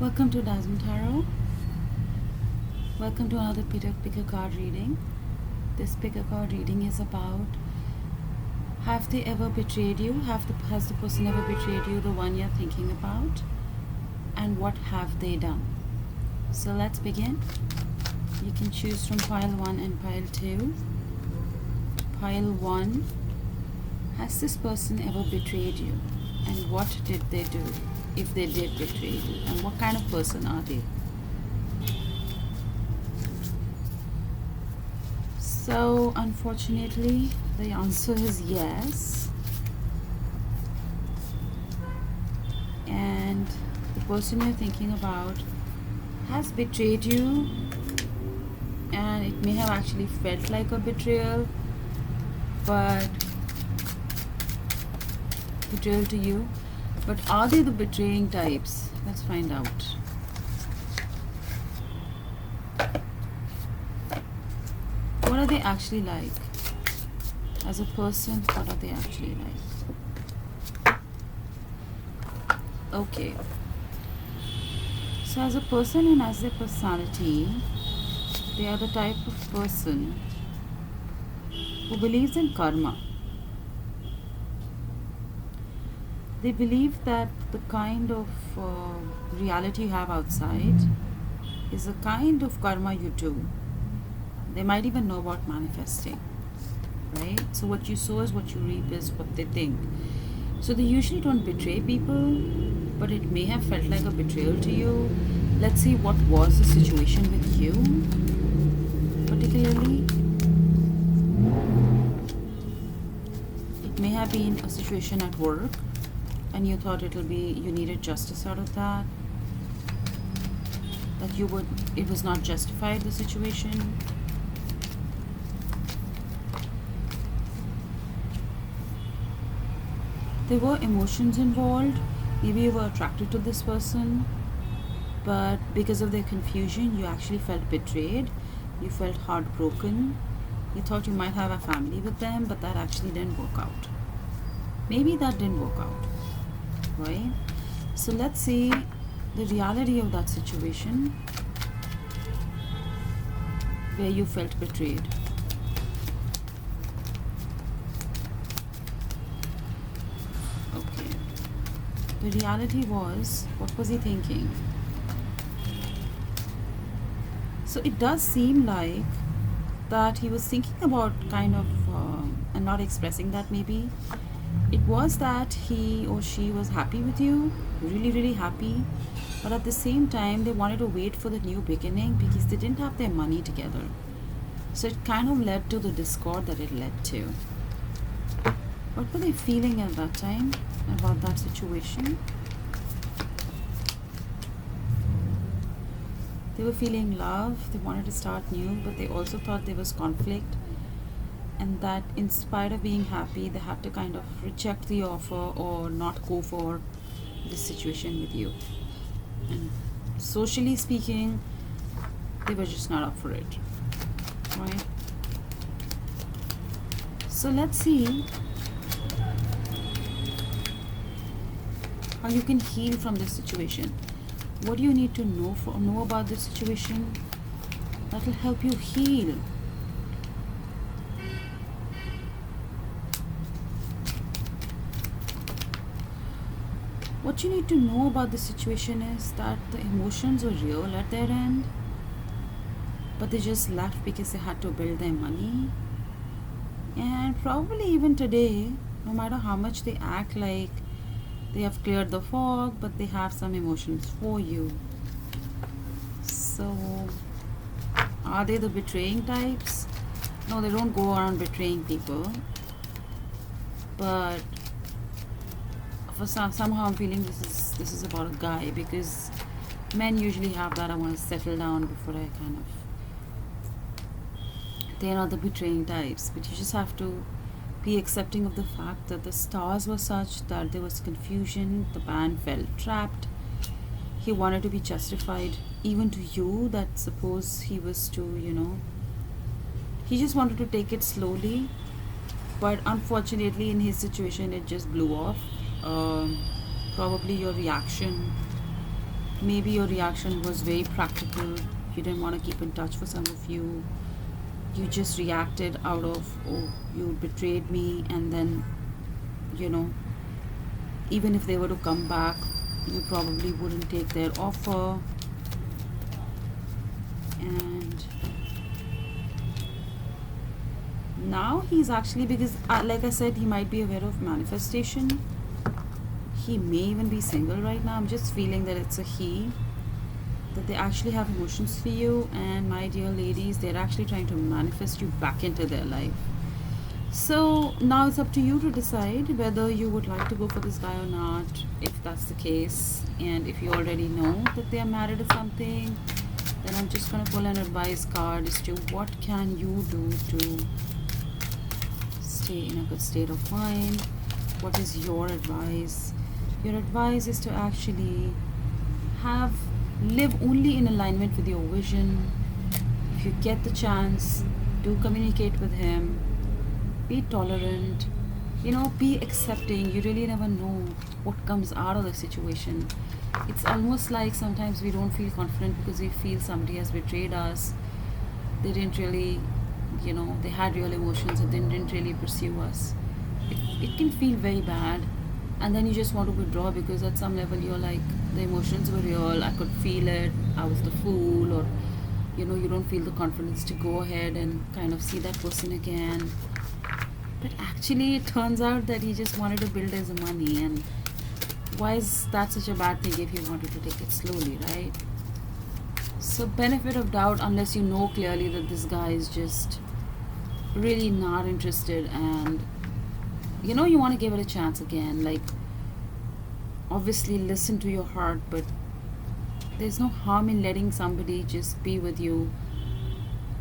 Welcome to Dasm Tarot. Welcome to another pick a card reading. This pick a card reading is about, have they ever betrayed you? Has the person ever betrayed you, the one you're thinking about? And what have they done? So let's begin. You can choose from pile 1 and pile 2. Pile 1. Has this person ever betrayed you? And what did they do if they did betray you? And what kind of person are they? So unfortunately, the answer is yes. And the person you're thinking about has betrayed you, and it may have actually felt like a betrayal, but betrayal to you. But are they the betraying types? Let's find out. What are they actually like? As a person, what are they actually like? Okay. So as a person and as their personality, they are the type of person who believes in karma. They believe that the kind of reality you have outside is a kind of karma you do. They might even know about manifesting, right? So what you sow is what you reap, is what they think. So they usually don't betray people, but it may have felt like a betrayal to you. Let's see what was the situation with you, particularly. It may have been a situation at work, and you thought you needed justice out of that. It was not justified, the situation. There were emotions involved. Maybe you were attracted to this person, but because of their confusion, you actually felt betrayed. You felt heartbroken. You thought you might have a family with them, but that actually didn't work out. Maybe that didn't work out, right? So let's see the reality of that situation where you felt betrayed. The reality was, what was he thinking? So it does seem like that he was thinking about kind of, and not expressing that maybe. It was that he or she was happy with you, really, really happy. But at the same time, they wanted to wait for the new beginning because they didn't have their money together. So it kind of led to the discord that it led to. What were they feeling at that time about that situation? They were feeling love, they wanted to start new, but they also thought there was conflict, and that in spite of being happy, they had to kind of reject the offer or not go for this situation with you. And socially speaking, they were just not up for it, right? So let's see how you can heal from this situation. What do you need to know about this situation that will help you heal? What you need to know about this situation is that the emotions were real at their end, but they just left because they had to build their money. And probably even today, no matter how much they act like they have cleared the fog, but they have some emotions for you. So, are they the betraying types? No, they don't go around betraying people. But for somehow I'm feeling this is about a guy, because men usually have that, I want to settle down before I kind of... They're not the betraying types, but you just have to be accepting of the fact that the stars were such that there was confusion, the man felt trapped, he wanted to be justified even to you, that suppose he was to, he just wanted to take it slowly, but unfortunately in his situation it just blew off. Probably your reaction Maybe your reaction was very practical. You didn't want to keep in touch for some of you. You just reacted out of, oh, you betrayed me, and then, you know, even if they were to come back, you probably wouldn't take their offer. And now he's actually, because like I said, he might be aware of manifestation. He may even be single right now. I'm just feeling that it's a he, that they actually have emotions for you. And my dear ladies, they're actually trying to manifest you back into their life. So now it's up to you to decide whether you would like to go for this guy or not, if that's the case. And if you already know that they are married or something, then I'm just going to pull an advice card as to what can you do to stay in a good state of mind. What is your advice? Your advice is to actually live only in alignment with your vision. If you get the chance, do communicate with him. Be tolerant, be accepting. You really never know what comes out of the situation. It's almost like sometimes we don't feel confident because we feel somebody has betrayed us. They didn't really, they had real emotions and they didn't really pursue us. It can feel very bad, and then you just want to withdraw because at some level you're like, the emotions were real, I could feel it, I was the fool, or you don't feel the confidence to go ahead and kind of see that person again. But actually, it turns out that he just wanted to build his money. And why is that such a bad thing if he wanted to take it slowly, right? So, benefit of doubt, unless you know clearly that this guy is just really not interested, and you want to give it a chance again. Like, obviously, listen to your heart, but there's no harm in letting somebody just be with you,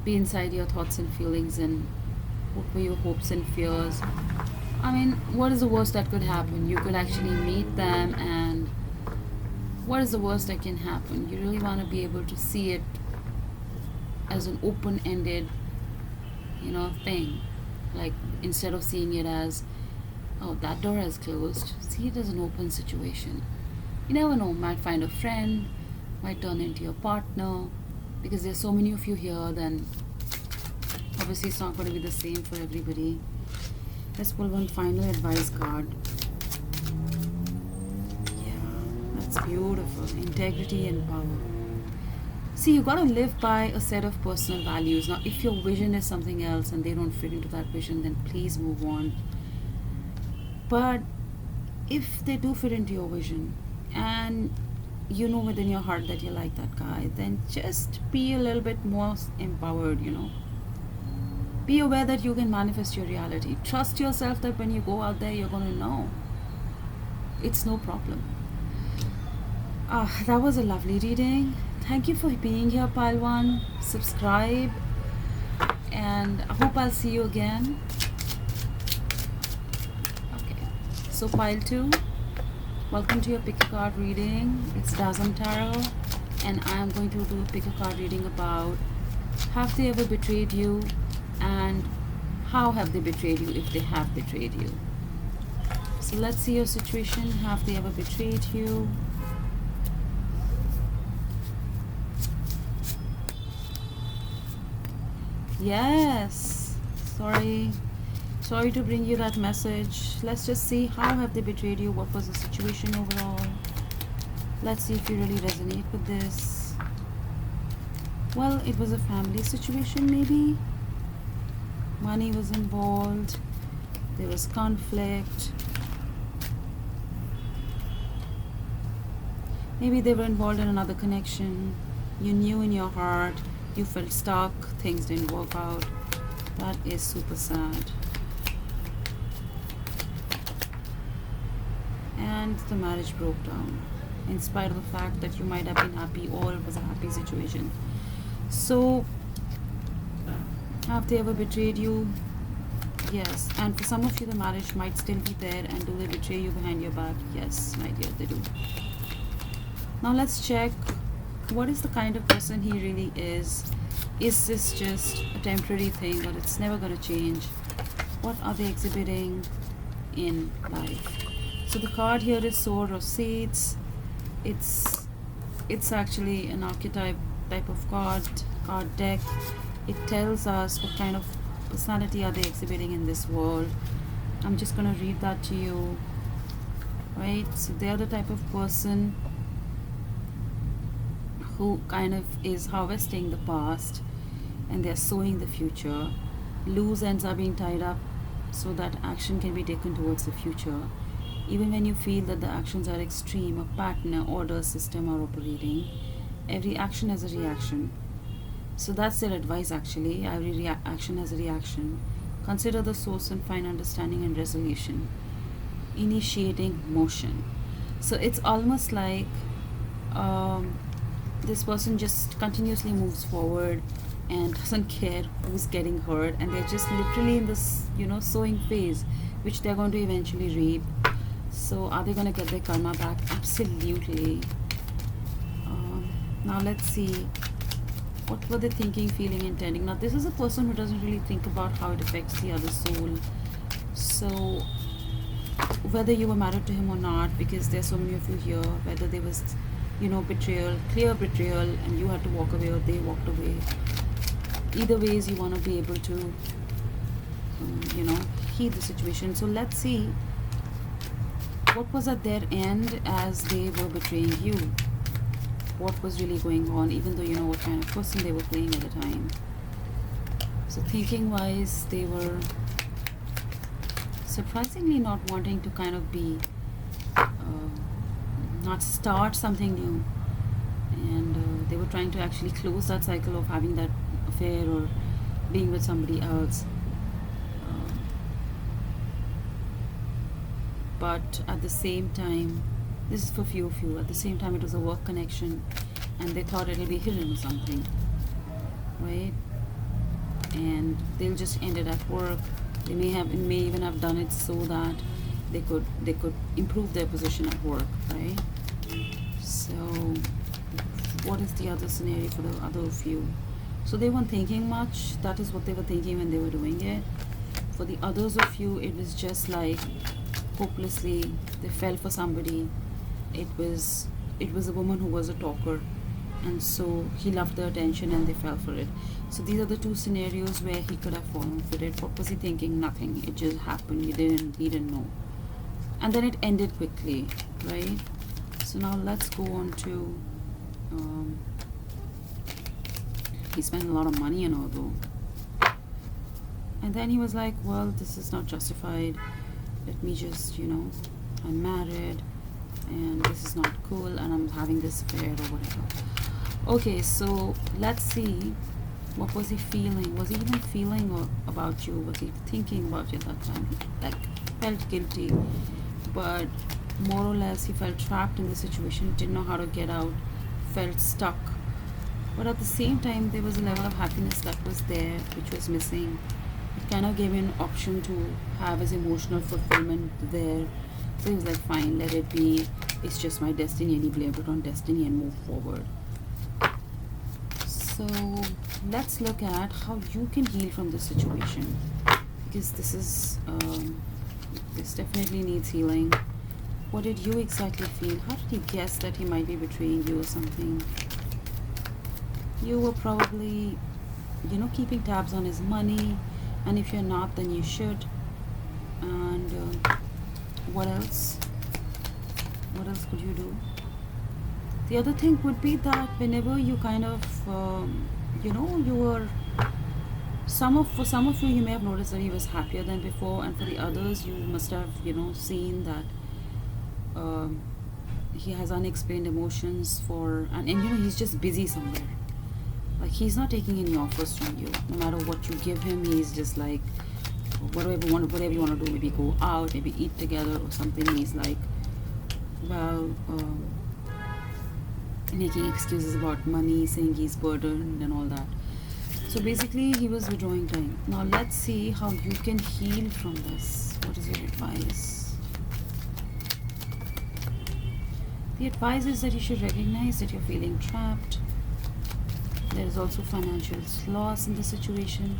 be inside your thoughts and feelings, and what were your hopes and fears. I mean, what is the worst that could happen? You could actually meet them, and what is the worst that can happen? You really want to be able to see it as an open-ended, thing. Like, instead of seeing it as, oh, that door is closed, see it as an open situation. You never know, might find a friend, might turn into your partner, because there's so many of you here, then obviously it's not going to be the same for everybody. Let's pull one final advice card. Yeah, that's beautiful. Integrity and power. See, you got to live by a set of personal values. Now, if your vision is something else and they don't fit into that vision, then please move on. But if they do fit into your vision, and you know within your heart that you like that guy, then just be a little bit more empowered, Be aware that you can manifest your reality. Trust yourself that when you go out there, you're going to know. It's no problem. That was a lovely reading. Thank you for being here, Pile 1. Subscribe. And I hope I'll see you again. Okay. So, Pile 2, welcome to your pick a card reading. It's Dazam Tarot. And I'm going to do a pick a card reading about, have they ever betrayed you? And how have they betrayed you if they have betrayed you? So let's see your situation. Have they ever betrayed you? Yes. Sorry to bring you that message. Let's just see, how have they betrayed you? What was the situation overall? Let's see if you really resonate with this. Well, it was a family situation, maybe. Money was involved. There was conflict. Maybe they were involved in another connection. You knew in your heart, you felt stuck, things didn't work out. That is super sad. And the marriage broke down, in spite of the fact that you might have been happy, or it was a happy situation. So, have they ever betrayed you? Yes. And for some of you, the marriage might still be there. And do they betray you behind your back? Yes, my dear, they do. Now let's check, what is the kind of person he really is? Is this just a temporary thing, or it's never going to change? What are they exhibiting in life? So the card here is Sword of Seeds. It's it's actually an archetype type of card deck. It tells us what kind of personality are they exhibiting in this world. I'm just gonna read that to you. Right? So they're the type of person who kind of is harvesting the past and they're sowing the future. Loose ends are being tied up so that action can be taken towards the future. Even when you feel that the actions are extreme, a pattern, an order, system are operating, every action has a reaction. So that's their advice actually. Every action has a reaction. Consider the source and find understanding and resolution. Initiating motion. So it's almost like this person just continuously moves forward and doesn't care who's getting hurt, and they're just literally in this sowing phase, which they're going to eventually reap. So are they going to get their karma back? Absolutely. Now let's see, what were they thinking, feeling, intending? Now this is a person who doesn't really think about how it affects the other soul. So whether you were married to him or not, because there's so many of you here, whether there was betrayal, clear betrayal, and you had to walk away or they walked away, either ways you want to be able to heal the situation. So let's see what was at their end as they were betraying you. What was really going on, even though you know what kind of person they were playing at the time. So thinking wise, they were surprisingly not wanting to kind of be not start something new, and they were trying to actually close that cycle of having that affair or being with somebody else. But at the same time, this is for few of you, at the same time it was a work connection and they thought it'll be hidden or something, right? And they'll just end it at work. They may even have done it so that they could improve their position at work, right? So what is the other scenario for the other of you? So they weren't thinking much. That is what they were thinking when they were doing it. For the others of you, it was just like hopelessly they fell for somebody. It was a woman who was a talker, and so he loved the attention and they fell for it. So these are the two scenarios where he could have fallen for it. What was he thinking? Nothing. It just happened. He didn't know, and then it ended quickly, right? So now let's go on to he spent a lot of money and all though, and then he was like, well, this is not justified. Let me just I'm married and this is not cool and I'm having this affair or whatever. Okay, so let's see, what was he feeling? Was he even feeling about you? Was he thinking about you at that time? Like, felt guilty, but more or less he felt trapped in the situation, didn't know how to get out, felt stuck. But at the same time, there was a level of happiness that was there, which was missing. It kind of gave him an option to have his emotional fulfillment there. So he was like, fine, let it be. It's just my destiny, and he blamed it on destiny and moved forward. So let's look at how you can heal from this situation, because this definitely needs healing. What did you exactly feel? How did you guess that he might be betraying you or something? You were probably, keeping tabs on his money, and if you're not, then you should. And what else? What else could you do? The other thing would be that whenever you kind of, you were, for some of you, you may have noticed that he was happier than before, and for the others, you must have, seen that he has unexplained emotions and he's just busy somewhere. Like, he's not taking any offers from you. No matter what you give him, he's just like, whatever you want to do, maybe go out, maybe eat together or something. He's like, well, making excuses about money, saying he's burdened and all that. So basically, he was withdrawing time. Now let's see how you can heal from this. What is your advice? The advice is that you should recognize that you're feeling trapped. There is also financial loss in the situation,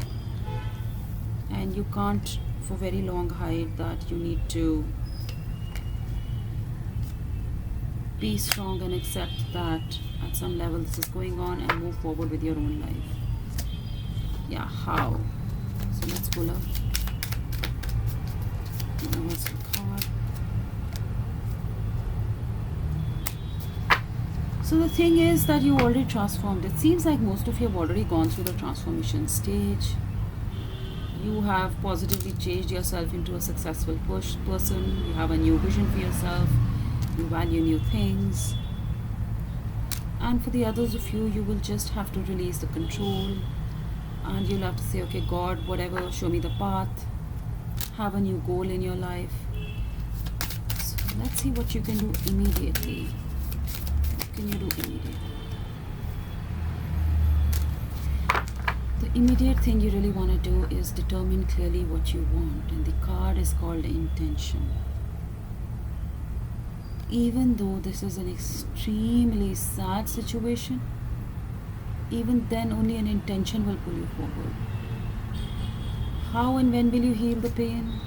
and you can't for very long hide that you need to Be strong and accept that at some level this is going on and move forward with your own life. Yeah, how? So let's pull up the universal card. So the thing is that you already transformed. It seems like most of you have already gone through the transformation stage. You have positively changed yourself into a successful person. You have a new vision for yourself. You value new things. And for the others of you, you will just have to release the control. And you'll have to say, okay, God, whatever, show me the path. Have a new goal in your life. So let's see what you can do immediately. What can you do immediately? The immediate thing you really want to do is determine clearly what you want. And the card is called intention. Even though this is an extremely sad situation, even then only an intention will pull you forward. How and when will you heal the pain?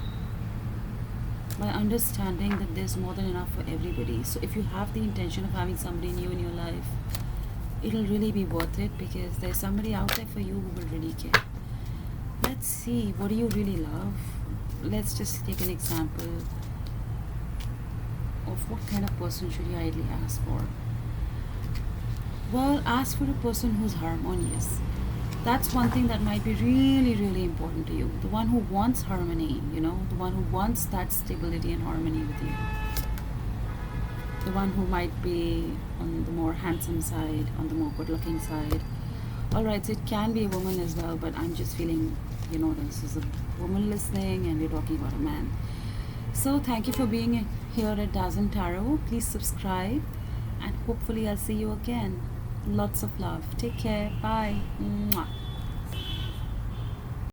By understanding that there's more than enough for everybody. So if you have the intention of having somebody new in your life, it'll really be worth it, because there's somebody out there for you who will really care. Let's see, what do you really love? Let's just take an example of what kind of person should you ideally ask for. Well, ask for a person who's harmonious. That's one thing that might be really, really important to you. The one who wants harmony, the one who wants that stability and harmony with you. The one who might be on the more handsome side, on the more good-looking side. Alright, so it can be a woman as well, but I'm just feeling, that this is a woman listening and we're talking about a man. So thank you for being here at Dazzle Tarot. Please subscribe and hopefully I'll see you again. Lots of love. Take care. Bye. Mwah.